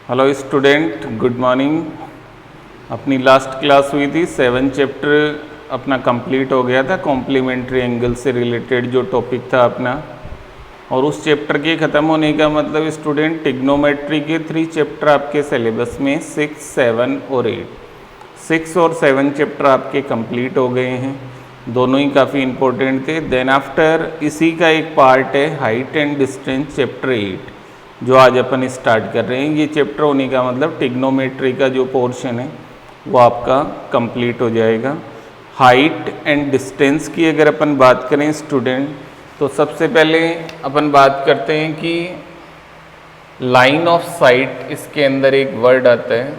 Hello student, good morning. अपनी last class हुई थी, 7 चैप्टर अपना कंप्लीट हो गया था। कॉम्प्लीमेंट्री एंगल से रिलेटेड जो टॉपिक था अपना, और उस चैप्टर के ख़त्म होने का मतलब स्टूडेंट ट्रिग्नोमेट्री के 3 चैप्टर आपके सिलेबस में 6, 7 और 8, 6 और 7 चैप्टर आपके कंप्लीट हो गए हैं। दोनों ही काफ़ी इंपॉर्टेंट थे। देन आफ्टर इसी का एक पार्ट है हाइट एंड डिस्टेंस चैप्टर 8, जो आज अपन स्टार्ट कर रहे हैं। ये चैप्टर होने का मतलब ट्रिग्नोमेट्री का जो पोर्शन है वो आपका कंप्लीट हो जाएगा। हाइट एंड डिस्टेंस की अगर अपन बात करें स्टूडेंट, तो सबसे पहले अपन बात करते हैं कि लाइन ऑफ साइट, इसके अंदर एक वर्ड आता है,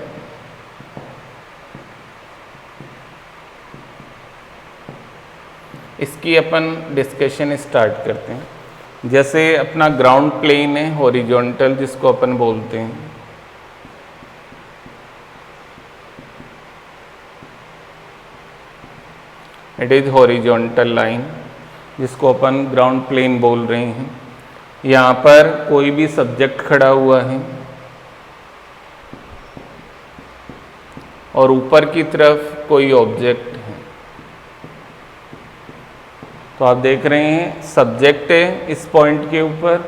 इसकी अपन डिस्कशन स्टार्ट करते हैं। जैसे अपना ग्राउंड प्लेन है हॉरिजॉन्टल, जिसको अपन बोलते हैं, इट इज हॉरिजॉन्टल लाइन, जिसको अपन ग्राउंड प्लेन बोल रहे हैं। यहाँ पर कोई भी सब्जेक्ट खड़ा हुआ है और ऊपर की तरफ कोई ऑब्जेक्ट है। तो आप देख रहे हैं सब्जेक्ट है इस पॉइंट के ऊपर,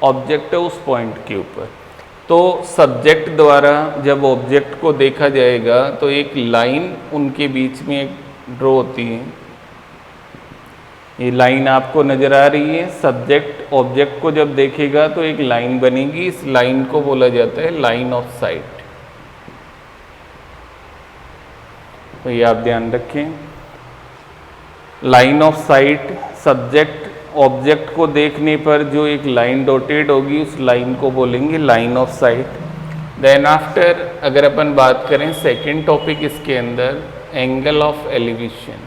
ऑब्जेक्ट है उस पॉइंट के ऊपर। तो सब्जेक्ट द्वारा जब ऑब्जेक्ट को देखा जाएगा तो एक लाइन उनके बीच में एक ड्रॉ होती है। ये लाइन आपको नज़र आ रही है। सब्जेक्ट ऑब्जेक्ट को जब देखेगा तो एक लाइन बनेगी। इस लाइन को बोला जाता है लाइन ऑफ साइट। तो ये आप ध्यान रखें, line of site, subject object को देखने पर जो एक लाइन डॉटेड होगी उस लाइन को बोलेंगे line of sight. Then after अगर अपन बात करें सेकंड टॉपिक इसके अंदर, एंगल ऑफ एलिवेशन।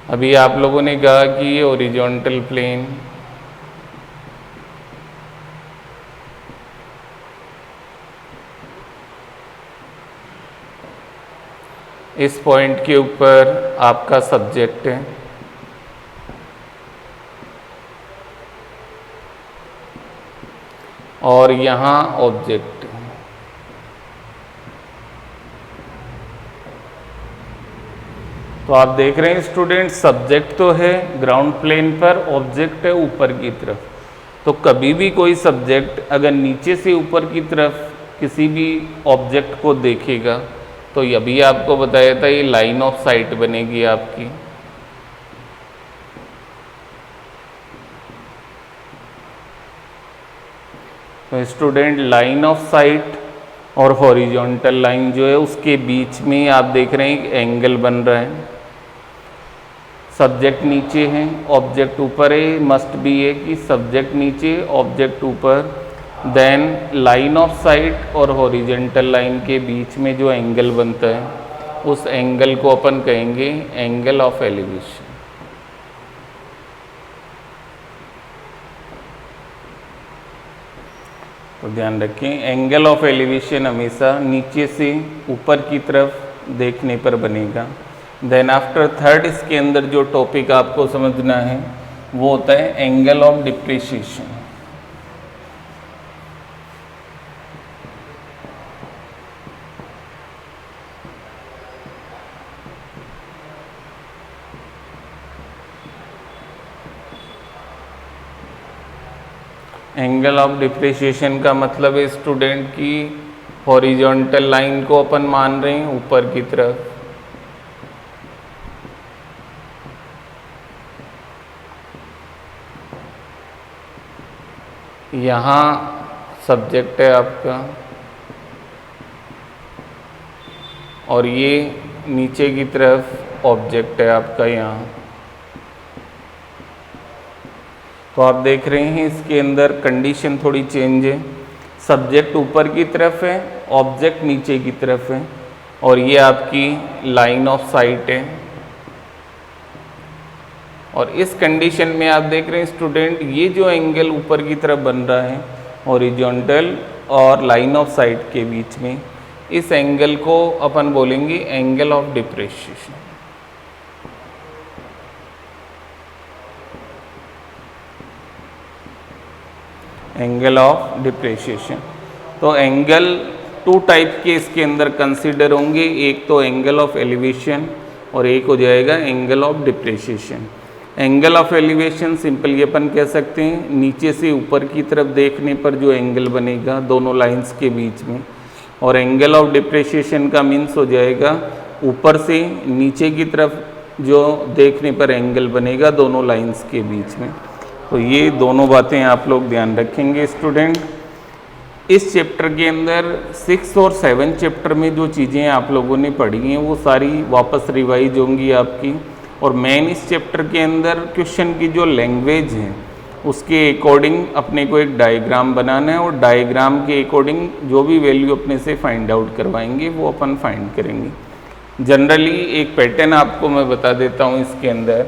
अभी आप लोगों ने कहा कि ये हॉरिजॉन्टल प्लेन, इस पॉइंट के ऊपर आपका सब्जेक्ट है और यहाँ ऑब्जेक्ट है। तो आप देख रहे हैं स्टूडेंट, सब्जेक्ट तो है ग्राउंड प्लेन पर, ऑब्जेक्ट है ऊपर की तरफ। तो कभी भी कोई सब्जेक्ट अगर नीचे से ऊपर की तरफ किसी भी ऑब्जेक्ट को देखेगा तो अभी आपको बताया था ये लाइन ऑफ साइट बनेगी आपकी। तो स्टूडेंट लाइन ऑफ साइट और हॉरिजॉन्टल लाइन जो है उसके बीच में आप देख रहे हैं एक एंगल बन रहा है। सब्जेक्ट नीचे है, ऑब्जेक्ट ऊपर है। मस्ट बी है कि सब्जेक्ट नीचे, ऑब्जेक्ट ऊपर। देन लाइन ऑफ साइट और हॉरिजॉन्टल लाइन के बीच में जो एंगल बनता है उस एंगल को अपन कहेंगे एंगल ऑफ एलिवेशन। तो ध्यान रखें, एंगल ऑफ एलिवेशन हमेशा नीचे से ऊपर की तरफ देखने पर बनेगा। देन आफ्टर थर्ड इसके अंदर जो टॉपिक आपको समझना है वो होता है angle of depreciation. Angle of depreciation का मतलब है स्टूडेंट की हॉरिजॉन्टल लाइन को अपन मान रहे हैं ऊपर की तरफ, यहाँ सब्जेक्ट है आपका और ये नीचे की तरफ ऑब्जेक्ट है आपका यहाँ। तो आप देख रहे हैं इसके अंदर कंडीशन थोड़ी चेंज है। सब्जेक्ट ऊपर की तरफ है, ऑब्जेक्ट नीचे की तरफ है और ये आपकी लाइन ऑफ साइट है। और इस कंडीशन में आप देख रहे हैं स्टूडेंट, ये जो एंगल ऊपर की तरफ बन रहा है हॉरिजॉन्टल और लाइन ऑफ साइट के बीच में, इस एंगल को अपन बोलेंगे angle of depreciation. Angle of depreciation. तो एंगल टू टाइप के इसके अंदर कंसीडर होंगे, एक तो एंगल ऑफ एलिवेशन और एक हो जाएगा angle of depreciation. Angle of elevation simple ये अपन कह सकते हैं नीचे से ऊपर की तरफ देखने पर जो एंगल बनेगा दोनों लाइंस के बीच में, और एंगल ऑफ डिप्रेशिएशन का मीन्स हो जाएगा ऊपर से नीचे की तरफ जो देखने पर एंगल बनेगा दोनों लाइंस के बीच में। तो ये दोनों बातें आप लोग ध्यान रखेंगे स्टूडेंट। इस चैप्टर के अंदर 6 और 7 चैप्टर में जो चीज़ें आप लोगों ने पढ़ी हैं वो सारी वापस रिवाइज होंगी आपकी। और मेन इस चैप्टर के अंदर क्वेश्चन की जो लैंग्वेज है उसके अकॉर्डिंग अपने को एक डायग्राम बनाना है, और डायग्राम के अकॉर्डिंग जो भी वैल्यू अपने से फाइंड आउट करवाएंगे वो अपन फाइंड करेंगे। जनरली एक पैटर्न आपको मैं बता देता हूँ इसके अंदर।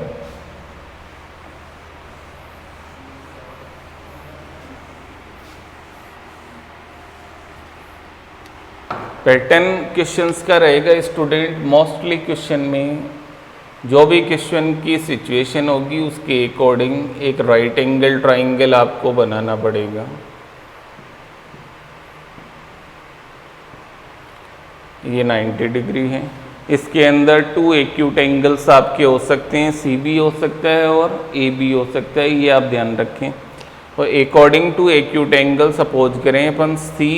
पैटर्न क्वेश्चंस का रहेगा स्टूडेंट। मोस्टली क्वेश्चन में जो भी क्वेश्चन की सिचुएशन होगी उसके अकॉर्डिंग एक राइट एंगल ट्राइंगल आपको बनाना पड़ेगा। ये 90 डिग्री है। इसके अंदर 2 एक्यूट एंगल्स आपके हो सकते हैं, सी भी हो सकता है और ए भी हो सकता है, ये आप ध्यान रखें। और according to acute angle suppose करें अपन सी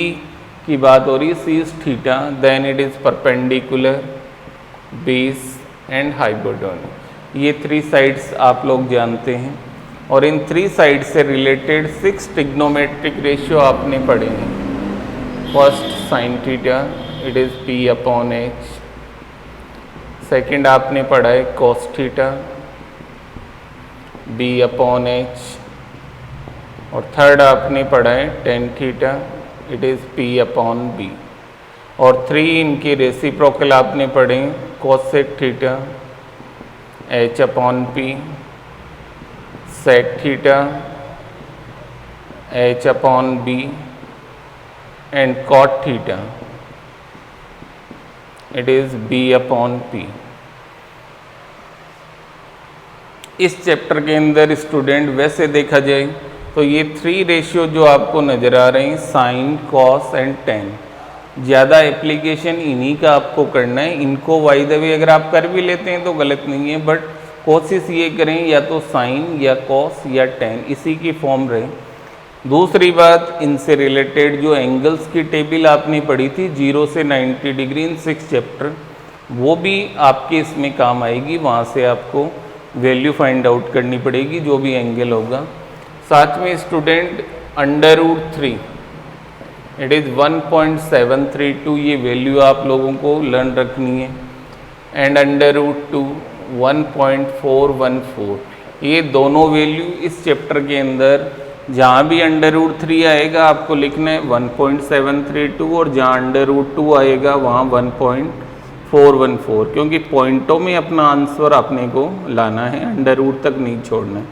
की बात हो रही है, C is theta, then it is perpendicular, base and hypotenuse. ये 3 साइड्स आप लोग जानते हैं, और इन 3 साइड से रिलेटेड 6 ट्रिग्नोमेट्रिक रेशियो आपने पढ़े हैं। First sine theta, it is P upon H. Second आपने पढ़ा है cos theta, B upon H. और थर्ड आपने पढ़ा है tan theta, it is P upon B. और 3 इनके रेसिप्रोकल आपने पढ़े cosec theta, H upon P, sec theta, H upon B, and cot theta, it is B upon P. इस chapter के अंदर स्टूडेंट वैसे देखा जाए तो ये 3 रेशियो जो आपको नज़र आ रहे हैं साइन, कॉस एंड टेन, ज़्यादा एप्लीकेशन इन्हीं का आपको करना है। इनको बाय द वे अगर आप कर भी लेते हैं तो गलत नहीं है, बट कोशिश ये करें या तो साइन या कॉस या टेन इसी की फॉर्म रहे। दूसरी बात, इनसे रिलेटेड जो एंगल्स की टेबल आपने पढ़ी थी 0 से 90 डिग्री इन 6 चैप्टर, वो भी आपके इसमें काम आएगी। वहाँ से आपको वैल्यू फाइंड आउट करनी पड़ेगी जो भी एंगल होगा। साथ में स्टूडेंट √3 इट इज़ 1.732, ये वैल्यू आप लोगों को लर्न रखनी है। एंड √2 1.414, ये दोनों वैल्यू इस चैप्टर के अंदर जहाँ भी √3 आएगा आपको लिखना है 1.732, और जहाँ √2 आएगा वहाँ 1.414, क्योंकि पॉइंटों में अपना आंसर अपने को लाना है, √रूट तक नहीं छोड़ना है।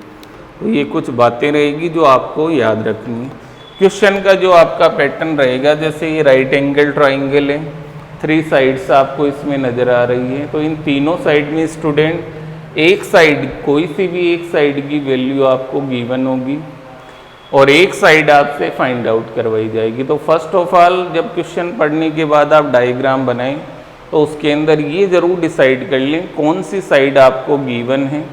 तो ये कुछ बातें रहेगी जो आपको याद रखनी है। क्वेश्चन का जो आपका पैटर्न रहेगा, जैसे ये राइट एंगल ट्राइंगल है, 3 साइड्स आपको इसमें नज़र आ रही है। तो इन तीनों साइड में स्टूडेंट एक साइड, कोई सी भी एक साइड की वैल्यू आपको गिवन होगी और एक साइड आपसे फाइंड आउट करवाई जाएगी। तो फर्स्ट ऑफ ऑल जब क्वेश्चन पढ़ने के बाद आप डायग्राम बनाएं तो उसके अंदर ये ज़रूर डिसाइड कर लें कौन सी साइड आपको गिवन है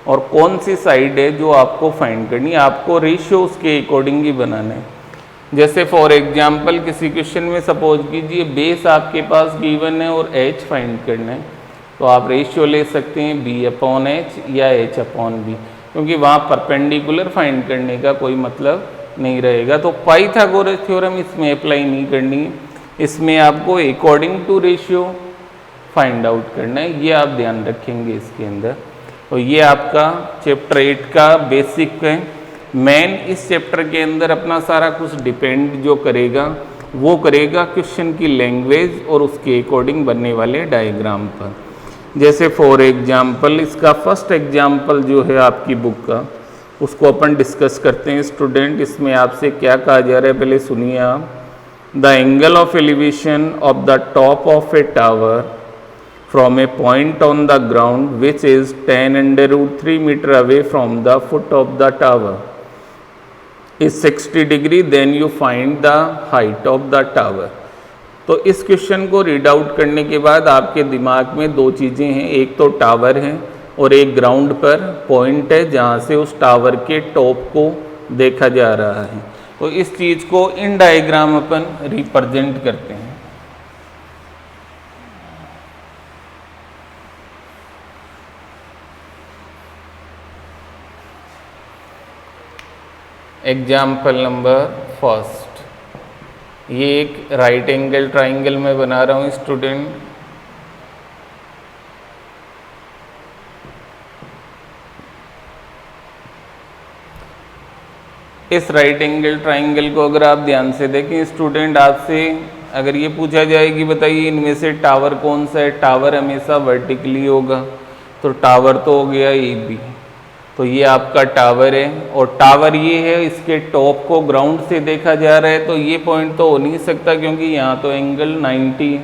और कौन सी साइड है जो आपको फाइंड करनी है। आपको रेशियो उसके अकॉर्डिंग ही बनाना है। जैसे फॉर एग्जांपल किसी क्वेश्चन में सपोज कीजिए बेस आपके पास गिवन है और एच फाइंड करना है, तो आप रेशियो ले सकते हैं बी अपॉन एच या एच अपॉन बी, क्योंकि वहाँ परपेंडिकुलर फाइंड करने का कोई मतलब नहीं रहेगा। तो पाइथागोरस थ्योरम इसमें अप्लाई नहीं करनी है, इसमें आपको according to ratio find out करना है, ये आप ध्यान रखेंगे इसके अंदर। तो ये आपका चैप्टर 8 का बेसिक है। मेन इस चैप्टर के अंदर अपना सारा कुछ डिपेंड जो करेगा वो करेगा क्वेश्चन की लैंग्वेज और उसके अकॉर्डिंग बनने वाले डायग्राम पर। जैसे फॉर एग्जांपल इसका फर्स्ट एग्जांपल जो है आपकी बुक का, उसको अपन डिस्कस करते हैं स्टूडेंट। इसमें आपसे क्या कहा जा रहा है पहले सुनिए आप। The angle of elevation of the top of A tower from a point on the ground which is 10 √3 meter away from the foot of the tower is 60 degree, then you find the height of the tower. तो इस question को read out करने के बाद आपके दिमाग में दो चीज़ें हैं, एक तो टावर है और एक ग्राउंड पर पॉइंट है जहाँ से उस टावर के टॉप को देखा जा रहा है। तो इस चीज़ को इन डायग्राम अपन रिप्रेजेंट करते हैं। एग्जाम्पल नंबर फर्स्ट, ये एक राइट एंगल ट्राइंगल में बना रहा हूँ स्टूडेंट। इस राइट एंगल ट्राइंगल को अगर आप ध्यान से देखें स्टूडेंट, आपसे अगर ये पूछा जाए कि बताइए इनमें से टावर कौन सा है, टावर हमेशा वर्टिकली होगा, तो टावर तो हो गया ए बी, तो ये आपका टावर है और टावर ये है, इसके टॉप को ग्राउंड से देखा जा रहा है, तो ये पॉइंट तो हो नहीं सकता क्योंकि यहाँ तो एंगल 90 है,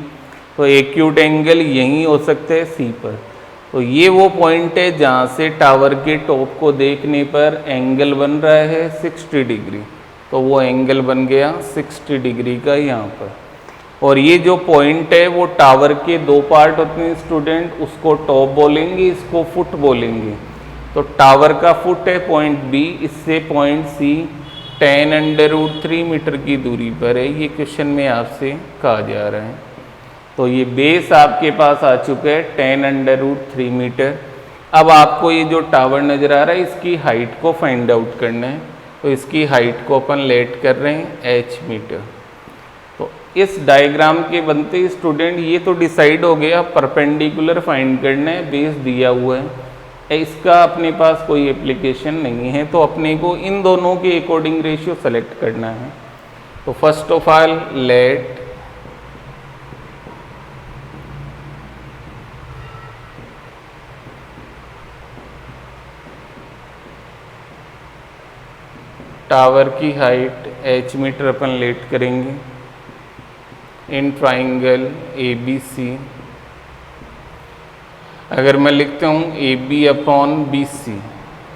तो एक्यूट एंगल यहीं हो सकते हैं सी पर। तो ये वो पॉइंट है जहाँ से टावर के टॉप को देखने पर एंगल बन रहा है 60 डिग्री, तो वो एंगल बन गया 60 डिग्री का यहाँ पर। और ये जो पॉइंट है वो टावर के दो पार्ट होते हैं स्टूडेंट, उसको टॉप बोलेंगे, इसको फुट बोलेंगे। तो टावर का फुट है पॉइंट बी, इससे पॉइंट सी 10√3 मीटर की दूरी पर है, ये क्वेश्चन में आपसे कहा जा रहा है। तो ये बेस आपके पास आ चुका है 10√3 मीटर। अब आपको ये जो टावर नज़र आ रहा है इसकी हाइट को फाइंड आउट करना है, तो इसकी हाइट को अपन लेट कर रहे हैं h मीटर। तो इस डायग्राम के बनते स्टूडेंट ये तो डिसाइड हो गया, परपेंडिकुलर फाइंड करना है, बेस दिया हुआ है, इसका अपने पास कोई एप्लीकेशन नहीं है, तो अपने को इन दोनों के अकॉर्डिंग रेशियो सेलेक्ट करना है। तो first of all late tower की हाइट h मीटर अपन लेट करेंगे इन ट्राइंगल ABC। अगर मैं लिखता हूँ AB/BC,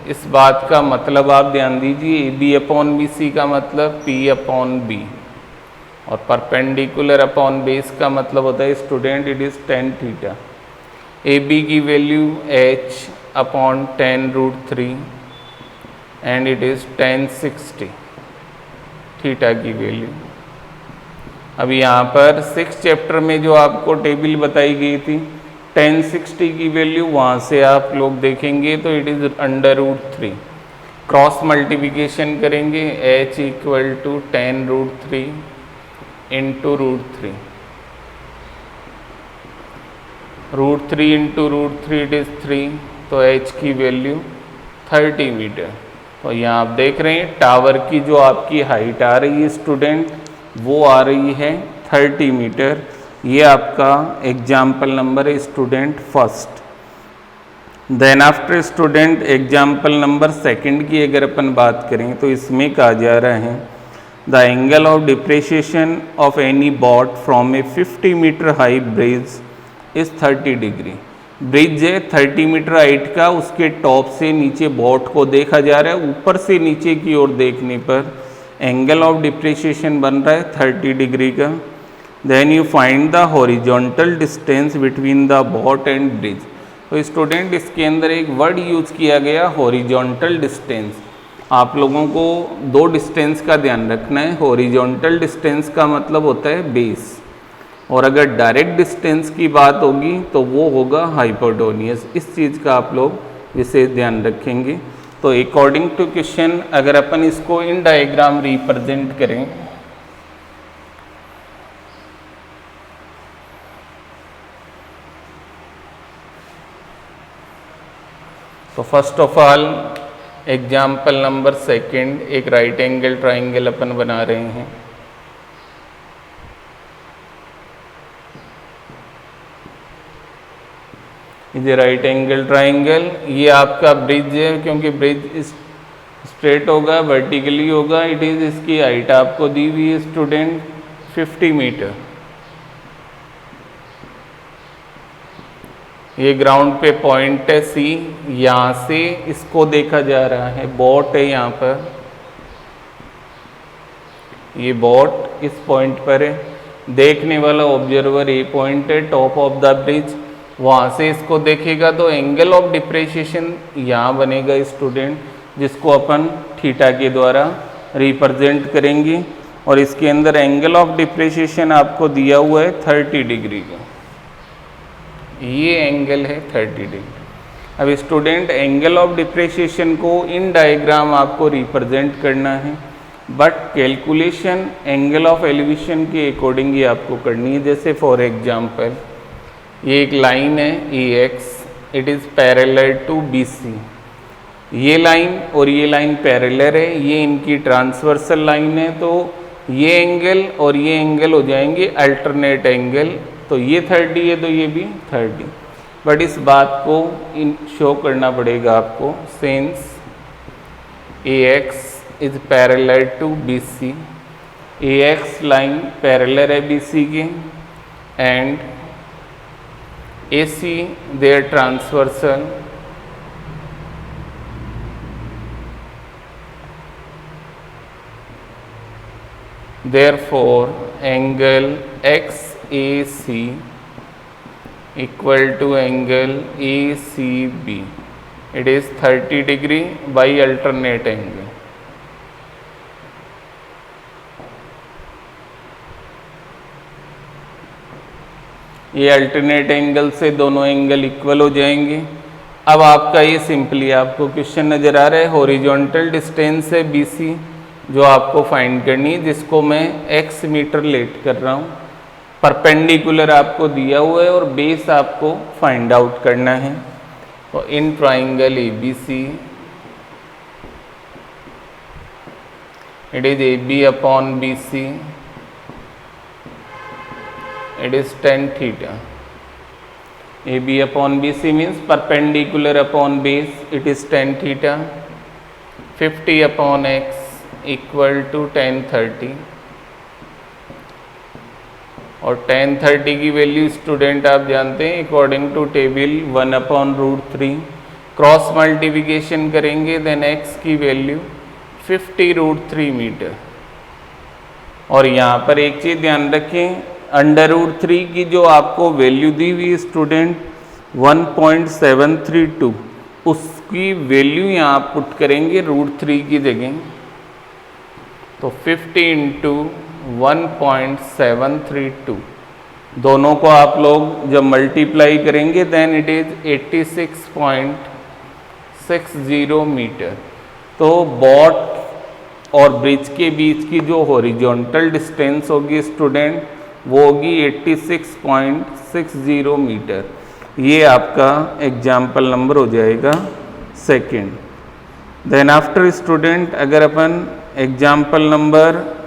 इस बात का मतलब आप ध्यान दीजिए, AB/BC का मतलब P/B और परपेंडिकुलर अपॉन बेस का मतलब होता है student it is tan theta. AB की value h/10√3 and it is tan 60 theta की वैल्यू। अब यहाँ पर 6 चैप्टर में जो आपको टेबल बताई गई थी tan 60 की वैल्यू, वहाँ से आप लोग देखेंगे तो इट इज़ √3, क्रॉस मल्टीप्लिकेशन करेंगे h = tan√3 into √3, √3 into √3 it is 3, तो h की वैल्यू 30 मीटर। तो यहाँ आप देख रहे हैं टावर की जो आपकी हाइट आ रही है स्टूडेंट, वो आ रही है 30 मीटर। ये आपका एग्जाम्पल नंबर है student first. Then after student example number second की अगर अपन बात करें तो इसमें कहा जा रहा है the angle of depreciation of any boat from a 50 metre high bridge is 30 degree. Bridge है 30 मीटर हाइट का, उसके टॉप से नीचे बोट को देखा जा रहा है, ऊपर से नीचे की ओर देखने पर एंगल ऑफ डिप्रेशिएशन बन रहा है 30 डिग्री का। Then you find the horizontal distance between the boat and bridge. तो स्टूडेंट इसके अंदर एक वर्ड यूज किया गया हॉरिजॉन्टल डिस्टेंस। आप लोगों को दो डिस्टेंस का ध्यान रखना है। हॉरिजॉन्टल डिस्टेंस का मतलब होता है बेस, और अगर डायरेक्ट डिस्टेंस की बात होगी तो वो होगा हाइपोटेन्यूज। इस चीज़ का आप लोग विशेष ध्यान रखेंगे। तो अकॉर्डिंग टू क्वेश्चन अगर अपन इसको इन डायग्राम रिप्रेजेंट करें तो first of all example number second, एक राइट एंगल ट्राइंगल अपन बना रहे हैं। ये राइट एंगल ट्राइंगल, ये आपका ब्रिज है, क्योंकि ब्रिज स्ट्रेट होगा, वर्टिकली होगा, इट इज़ इसकी हाइट आपको दी हुई है स्टूडेंट 50 मीटर। ये ग्राउंड पे पॉइंट है सी, यहाँ से इसको देखा जा रहा है, बोट है यहाँ पर, ये बॉट इस पॉइंट पर है, देखने वाला ऑब्जर्वर ए पॉइंट है टॉप ऑफ द ब्रिज, वहाँ से इसको देखेगा तो एंगल ऑफ डिप्रेशिएशन यहाँ बनेगा स्टूडेंट, जिसको अपन थीटा के द्वारा रिप्रेजेंट करेंगे। और इसके अंदर एंगल ऑफ डिप्रेशिएशन आपको दिया हुआ है 30 डिग्री का, ये एंगल है 30 डिग्री। अब स्टूडेंट एंगल ऑफ डिप्रेशिएशन को इन डायग्राम आपको रिप्रेजेंट करना है, but calculation angle of elevation के अकॉर्डिंग ये आपको करनी है। जैसे फॉर एग्जांपल ये एक लाइन है EX, it is parallel to BC, ये लाइन और ये लाइन पैरेलल है, ये इनकी ट्रांसवर्सल लाइन है, तो ये एंगल और ये एंगल हो जाएंगे अल्टरनेट एंगल, तो ये 30 है तो ये भी 30। बट इस बात को शो करना पड़ेगा आपको, since AX is parallel to BC, AX line parallel है BC के, and AC their transversal, therefore angle XAC equal to angle ACB, it is 30 degree by alternate angle। ये अल्टरनेट एंगल से दोनों एंगल इक्वल हो जाएंगे। अब आपका ये सिंपली आपको क्वेश्चन नज़र आ रहा है, हॉरिजॉन्टल डिस्टेंस है BC जो आपको फाइंड करनी है, जिसको मैं x मीटर लेट कर रहा हूँ, परपेंडिकुलर आपको दिया हुआ है और बेस आपको फाइंड आउट करना है। तो इन triangle ABC it is AB upon BC, it is tan theta, AB upon BC means perpendicular upon base, it is tan theta, 50 upon x equal to tan 30, और tan 30 की value student आप जानते हैं according to table 1 upon root 3, cross multiplication करेंगे then x की value 50 root 3 metre. और यहाँ पर एक चीज़ ध्यान रखें, अंडर रूट 3 की जो आपको वैल्यू दी हुई स्टूडेंट 1.732, उसकी वैल्यू यहाँ पुट करेंगे रूट 3 की जगह, तो 50 इंटू 1.732, दोनों को आप लोग जब मल्टीप्लाई करेंगे देन इट इज 86.60 मीटर। तो बॉट और ब्रिज के बीच की जो हॉरिजॉन्टल डिस्टेंस होगी स्टूडेंट वो होगी 86.60 मीटर। ये आपका एग्जाम्पल नंबर हो जाएगा सेकंड। देन आफ्टर स्टूडेंट अगर अपन एग्जाम्पल नंबर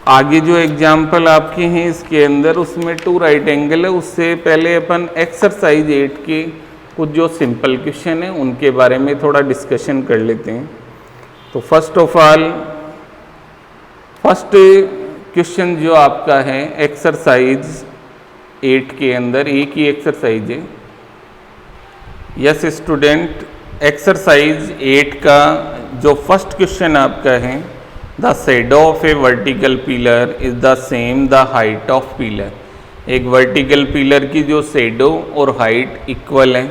आगे जो एग्जाम्पल आपके हैं इसके अंदर उसमें 2 राइट एंगल है, उससे पहले अपन एक्सरसाइज 8 के कुछ जो सिंपल क्वेश्चन है उनके बारे में थोड़ा डिस्कशन कर लेते हैं। तो first of all first question जो आपका है एक्सरसाइज 8 के अंदर एक ही एक्सरसाइज है। यस स्टूडेंट, एक्सरसाइज 8 का जो फर्स्ट क्वेश्चन आपका है, the shadow of a vertical pillar is the same the height of pillar. एक वर्टिकल पिलर की जो शेडो और हाइट इक्वल है,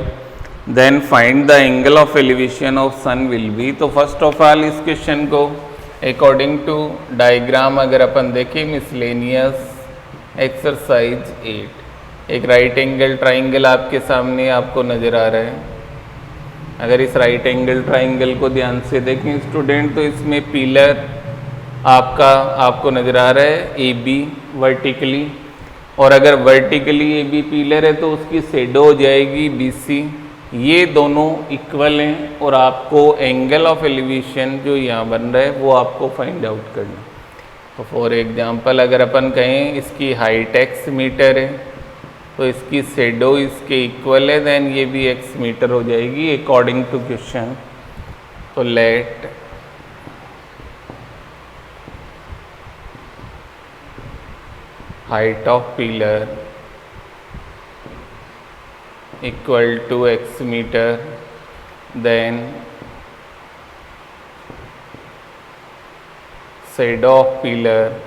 then find the angle of elevation of sun will be. तो फर्स्ट ऑफ ऑल इस question को according to diagram अगर अपन देखें मिसलेनियस एक्सरसाइज 8, एक राइट एंगल ट्राइंगल आपके सामने आपको नज़र आ रहा है। अगर इस राइट एंगल ट्राइंगल को ध्यान से देखें स्टूडेंट तो इसमें पिलर आपको नज़र आ रहा है AB वर्टिकली, और अगर वर्टिकली AB पिलर है तो उसकी शेडो हो जाएगी BC। ये दोनों इक्वल हैं और आपको एंगल ऑफ एलिवेशन जो यहाँ बन रहा है वो आपको फाइंड आउट करना। तो फॉर एग्जांपल अगर अपन कहें इसकी हाइट x मीटर है तो इसकी शेडो इसके इक्वल है, देन ये भी x मीटर हो जाएगी अकॉर्डिंग टू क्वेश्चन। तो let height of pillar equal to x meter, then shadow of pillar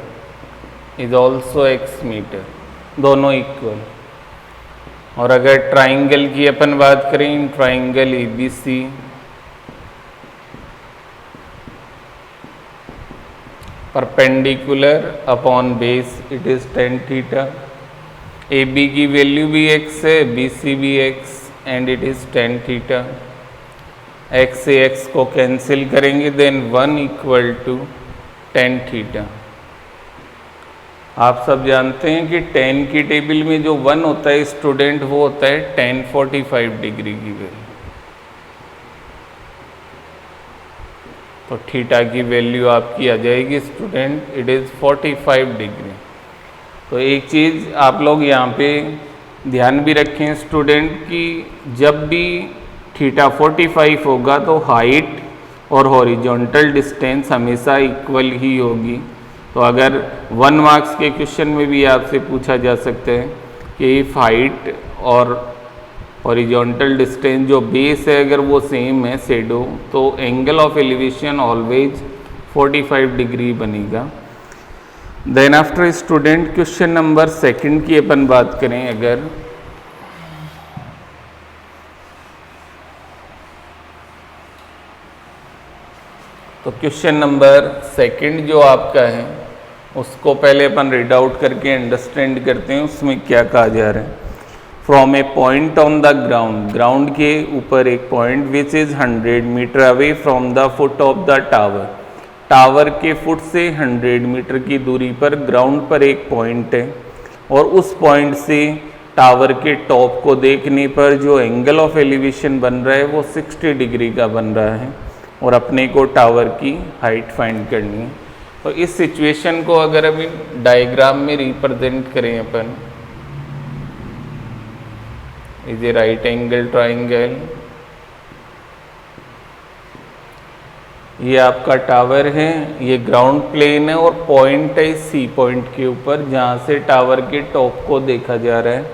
is also x metre, दोनों इक्वल। और अगर ट्राइंगल की अपन बात करें, triangle ABC perpendicular upon base it is tan theta. AB की value भी x है, BC भी x and it is tan theta. x से x को कैंसिल करेंगे, then 1 equal to tan theta. आप सब जानते हैं कि tan की टेबल में जो 1 होता है स्टूडेंट, वो होता है tan 45 डिग्री की वैल्यू। तो थीटा की वैल्यू आपकी आ जाएगी स्टूडेंट, इट इज़ 45 डिग्री। तो एक चीज़ आप लोग यहाँ पे ध्यान भी रखें स्टूडेंट कि जब भी थीटा 45 होगा तो हाइट और हॉरिजॉन्टल डिस्टेंस हमेशा इक्वल ही होगी। तो अगर 1 मार्क्स के क्वेश्चन में भी आपसे पूछा जा सकता है कि इफ हाइट और हॉरिजॉन्टल डिस्टेंस जो बेस है अगर वो सेम है शेडो, तो angle of elevation always 45 degree बनेगा। Then after student question number 2 की अपन बात करें अगर, तो क्वेश्चन नंबर 2 जो आपका है उसको पहले अपन रीड आउट करके अंडरस्टैंड करते हैं उसमें क्या कहा जा रहा है। From a point on the ground, ground के ऊपर एक point which is 100 metre away from the foot of the tower, tower के फुट से 100 मीटर की दूरी पर ग्राउंड पर एक पॉइंट है और उस पॉइंट से टावर के टॉप को देखने पर जो एंगल ऑफ एलिवेशन बन रहा है वो 60 डिग्री का बन रहा है और अपने को टावर की हाइट फाइंड करनी है। तो इस सिचुएशन को अगर अभी डायग्राम में रिप्रेजेंट करें अपन, is a right angle triangle, ये आपका टावर है, ये ग्राउंड प्लेन है और पॉइंट है सी पॉइंट के ऊपर जहाँ से टावर के टॉप को देखा जा रहा है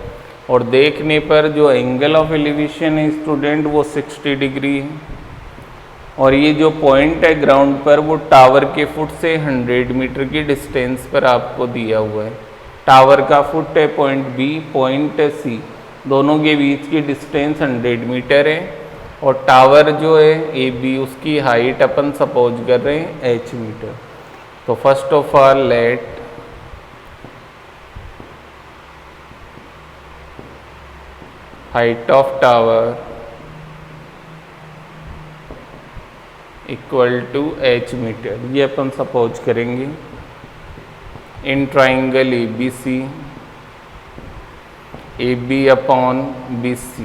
और देखने पर जो एंगल ऑफ एलिवेशन है स्टूडेंट वो 60 डिग्री है और ये जो पॉइंट है ग्राउंड पर वो टावर के फुट से 100 मीटर की डिस्टेंस पर आपको दिया हुआ है। टावर का फुट है पॉइंट बी, पॉइंट है सी, दोनों के बीच की डिस्टेंस 100 मीटर है और टावर जो है ए बी उसकी हाइट अपन सपोज कर रहे हैं h मीटर। तो first of all let height of tower equal to h metre, ये अपन सपोज करेंगे in triangle ABC, AB upon BC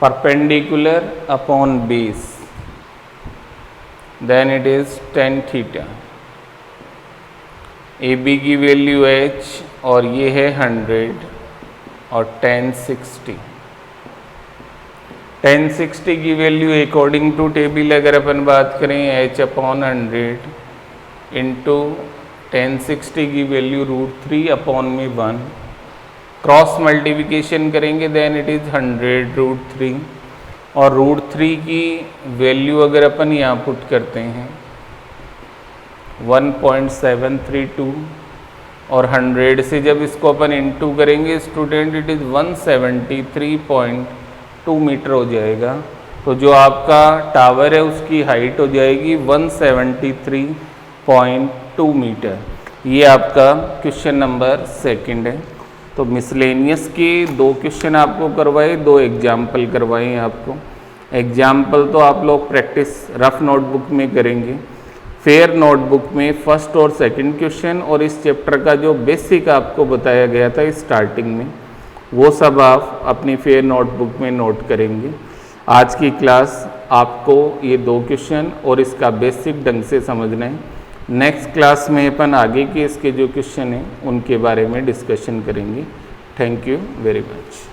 perpendicular upon base, then it is tan theta. AB की value h और ये है 100 और tan 60, tan 60 की value according to table अगर अपन बात करें h अपॉन 100 इंटू tan 60 की वैल्यू √3 अपॉन में 1, क्रॉस मल्टीप्लिकेशन करेंगे देन इट इज़ 100 √3 और √3 की वैल्यू अगर अपन यहाँ पुट करते हैं 1.732 और 100 से जब इसको अपन इंटू करेंगे स्टूडेंट इट इज़ 173.2 मीटर हो जाएगा। तो जो आपका टावर है उसकी हाइट हो जाएगी 173.2 मीटर। ये आपका क्वेश्चन नंबर 2 है। तो मिसलेनियस के 2 क्वेश्चन आपको करवाए, 2 एग्जाम्पल करवाए आपको। एग्जाम्पल तो आप लोग प्रैक्टिस रफ नोटबुक में करेंगे। फेयर नोटबुक में फर्स्ट और सेकंड क्वेश्चन और इस चैप्टर का जो बेसिक आपको बताया गया था स्टार्टिंग में, वो सब आप अपनी फेयर नोटबुक में नोट करेंगे। आज की क्लास आपको ये 2 क्वेश्चन और इसका बेसिक ढंग से समझना है। नेक्स्ट क्लास में अपन आगे के इसके जो क्वेश्चन हैं उनके बारे में डिस्कशन करेंगे। Thank you very much.